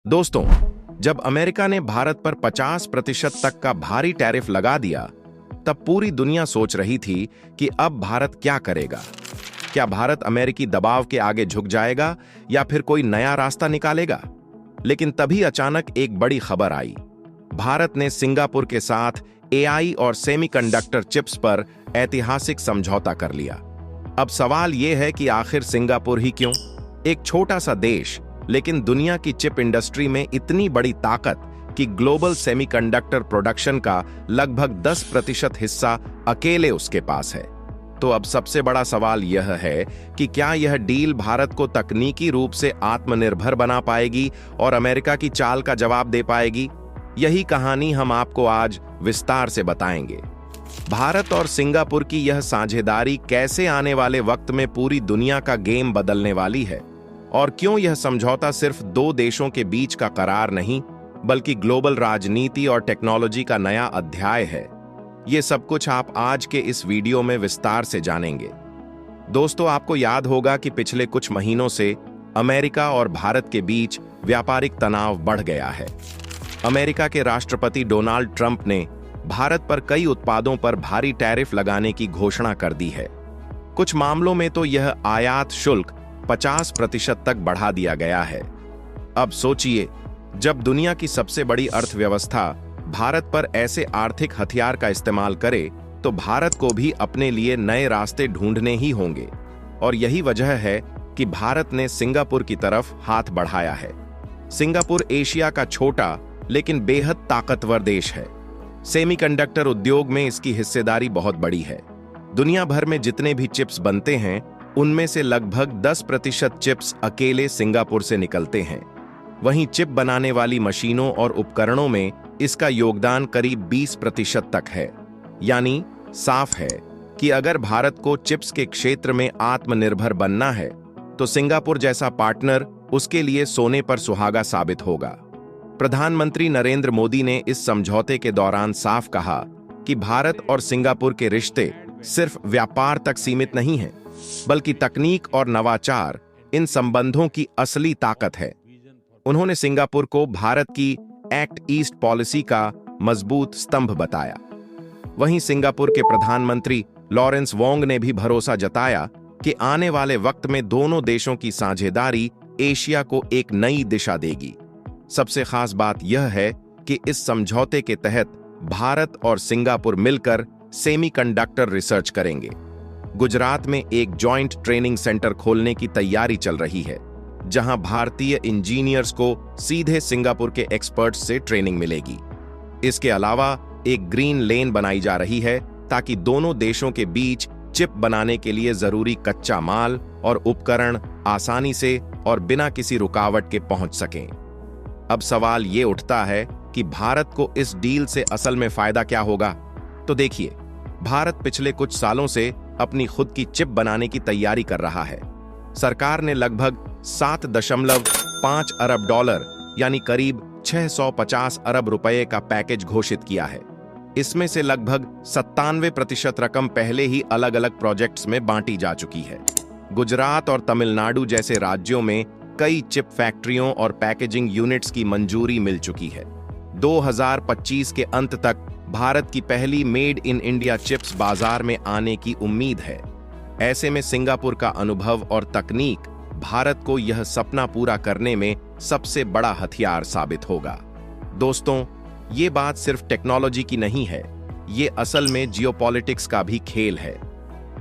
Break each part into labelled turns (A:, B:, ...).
A: दोस्तों, जब अमेरिका ने भारत पर 50% तक का भारी टैरिफ लगा दिया, तब पूरी दुनिया सोच रही थी कि अब भारत क्या करेगा। क्या भारत अमेरिकी दबाव के आगे झुक जाएगा या फिर कोई नया रास्ता निकालेगा? लेकिन तभी अचानक एक बड़ी खबर आई। भारत ने सिंगापुर के साथ एआई और सेमीकंडक्टर चिप्स पर ऐतिहासिक समझौता कर लिया। अब सवाल यह है कि आखिर सिंगापुर ही क्यों? एक छोटा सा देश, लेकिन दुनिया की चिप इंडस्ट्री में इतनी बड़ी ताकत कि ग्लोबल सेमीकंडक्टर प्रोडक्शन का लगभग 10% हिस्सा अकेले उसके पास है। तो अब सबसे बड़ा सवाल यह है कि क्या यह डील भारत को तकनीकी रूप से आत्मनिर्भर बना पाएगी और अमेरिका की चाल का जवाब दे पाएगी? यही कहानी हम आपको आज विस्तार से बताएंगे। भारत और सिंगापुर की यह साझेदारी कैसे आने वाले वक्त में पूरी दुनिया का गेम बदलने वाली है, और क्यों यह समझौता सिर्फ दो देशों के बीच का करार नहीं, बल्कि ग्लोबल राजनीति और टेक्नोलॉजी का नया अध्याय है। ये सब कुछ आप आज के इस वीडियो में विस्तार से जानेंगे। दोस्तों, आपको याद होगा कि पिछले कुछ महीनों से अमेरिका और भारत के बीच व्यापारिक तनाव बढ़ गया है। अमेरिका के राष्ट्रपति डोनाल्ड ट्रंप ने भारत पर कई उत्पादों पर भारी टैरिफ लगाने की घोषणा कर दी है। कुछ मामलों में तो यह आयात शुल्क 50% तक बढ़ा दिया गया है। अब सोचिए, जब दुनिया की सबसे बड़ी अर्थव्यवस्था भारत पर ऐसे आर्थिक हथियार का इस्तेमाल करे, तो भारत को भी अपने लिए नए रास्ते ढूंढने ही होंगे। और यही वजह है कि भारत ने सिंगापुर की तरफ हाथ बढ़ाया है। सिंगापुर एशिया का छोटा लेकिन बेहद ताकतवर देश है। सेमीकंडक्टर उद्योग में इसकी हिस्सेदारी बहुत बड़ी है। दुनिया भर में जितने भी चिप्स बनते हैं, उनमें से लगभग 10% चिप्स अकेले सिंगापुर से निकलते हैं। वहीं चिप बनाने वाली मशीनों और उपकरणों में इसका योगदान करीब 20% तक है। यानी साफ है कि अगर भारत को चिप्स के क्षेत्र में आत्मनिर्भर बनना है, तो सिंगापुर जैसा पार्टनर उसके लिए सोने पर सुहागा साबित होगा। प्रधानमंत्री नरेंद्र मोदी ने इस समझौते के दौरान साफ कहा कि भारत और सिंगापुर के रिश्ते सिर्फ व्यापार तक सीमित नहीं हैं, बल्कि तकनीक और नवाचार इन संबंधों की असली ताकत है। उन्होंने सिंगापुर को भारत की एक्ट ईस्ट पॉलिसी का मजबूत स्तंभ बताया। वहीं सिंगापुर के प्रधानमंत्री लॉरेंस वोंग ने भी भरोसा जताया कि आने वाले वक्त में दोनों देशों की साझेदारी एशिया को एक नई दिशा देगी। सबसे खास बात यह है कि इस समझौते के तहत भारत और सिंगापुर मिलकर सेमीकंडक्टर रिसर्च करेंगे। गुजरात में एक जॉइंट ट्रेनिंग सेंटर खोलने की तैयारी चल रही है, जहां भारतीय इंजीनियर्स को सीधे सिंगापुर के एक्सपर्ट्स से ट्रेनिंग मिलेगी। इसके अलावा एक ग्रीन लेन बनाई जा रही है, ताकि दोनों देशों के बीच चिप बनाने के लिए जरूरी कच्चा माल और उपकरण आसानी से और बिना किसी रुकावट के पहुंच सकें। अब सवाल ये उठता है कि भारत को इस डील से असल में फायदा क्या होगा? तो देखिए, भारत पिछले कुछ सालों से अपनी खुद की चिप बनाने की तैयारी कर रहा है। सरकार ने लगभग 7.5 अरब डॉलर यानी करीब 650 अरब रुपए का पैकेज घोषित किया है। इसमें से लगभग 97% रकम पहले ही अलग अलग प्रोजेक्ट्स में बांटी जा चुकी है। गुजरात और तमिलनाडु जैसे राज्यों में कई चिप फैक्ट्रियों और पैकेजिंग यूनिट्स की मंजूरी मिल चुकी है। 2025 के अंत तक भारत की पहली मेड इन इंडिया चिप्स बाजार में आने की उम्मीद है। ऐसे में सिंगापुर का अनुभव और तकनीक भारत को यह सपना पूरा करने में सबसे बड़ा हथियार साबित होगा। दोस्तों, ये बात सिर्फ टेक्नोलॉजी की नहीं है, ये असल में जियोपॉलिटिक्स का भी खेल है।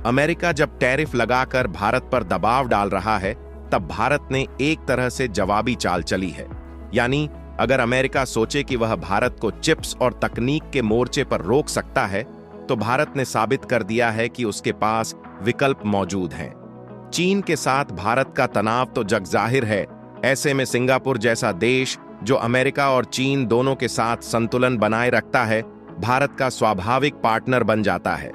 A: अमेरिका जब टैरिफ लगाकर भारत पर दबाव डाल रहा है, तब भारत ने एक तरह से जवाबी चाल चली है। यानी अगर अमेरिका सोचे कि वह भारत को चिप्स और तकनीक के मोर्चे पर रोक सकता है, तो भारत ने साबित कर दिया है कि उसके पास विकल्प मौजूद हैं। चीन के साथ भारत का तनाव तो जगजाहिर है। ऐसे में सिंगापुर जैसा देश, जो अमेरिका और चीन दोनों के साथ संतुलन बनाए रखता है, भारत का स्वाभाविक पार्टनर बन जाता है।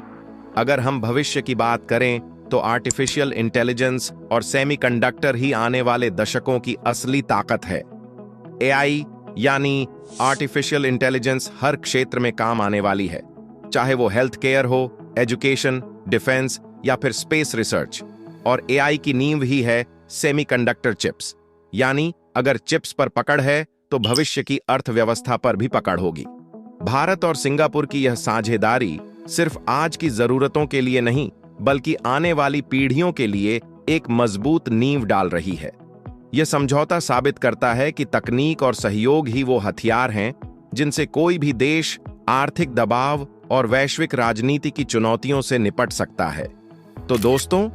A: अगर हम भविष्य की बात करें, तो आर्टिफिशियल इंटेलिजेंस और सेमीकंडक्टर ही आने वाले दशकों की असली ताकत है। एआई यानी आर्टिफिशियल इंटेलिजेंस हर क्षेत्र में काम आने वाली है, चाहे वो हेल्थ केयर हो, एजुकेशन, डिफेंस या फिर स्पेस रिसर्च। और एआई की नींव ही है सेमीकंडक्टर चिप्स। यानी अगर चिप्स पर पकड़ है, तो भविष्य की अर्थव्यवस्था पर भी पकड़ होगी। भारत और सिंगापुर की यह साझेदारी सिर्फ आज की जरूरतों के लिए नहीं, बल्कि आने वाली पीढ़ियों के लिए एक मजबूत नींव डाल रही है। यह समझौता साबित करता है कि तकनीक और सहयोग ही वो हथियार हैं जिनसे कोई भी देश आर्थिक दबाव और वैश्विक राजनीति की चुनौतियों से निपट सकता है। तो दोस्तों,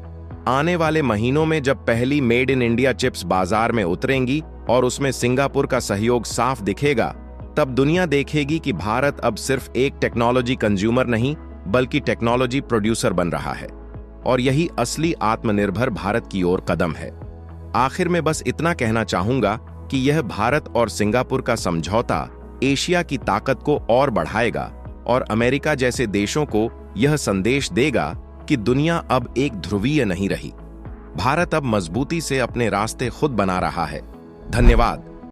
A: आने वाले महीनों में जब पहली मेड इन इंडिया चिप्स बाजार में उतरेंगी और उसमें सिंगापुर का सहयोग साफ दिखेगा, तब दुनिया देखेगी कि भारत अब सिर्फ एक टेक्नोलॉजी कंज्यूमर नहीं, बल्कि टेक्नोलॉजी प्रोड्यूसर बन रहा है। और यही असली आत्मनिर्भर भारत की ओर कदम है। आखिर में बस इतना कहना चाहूंगा कि यह भारत और सिंगापुर का समझौता एशिया की ताकत को और बढ़ाएगा और अमेरिका जैसे देशों को यह संदेश देगा कि दुनिया अब एक ध्रुवीय नहीं रही। भारत अब मजबूती से अपने रास्ते खुद बना रहा है। धन्यवाद।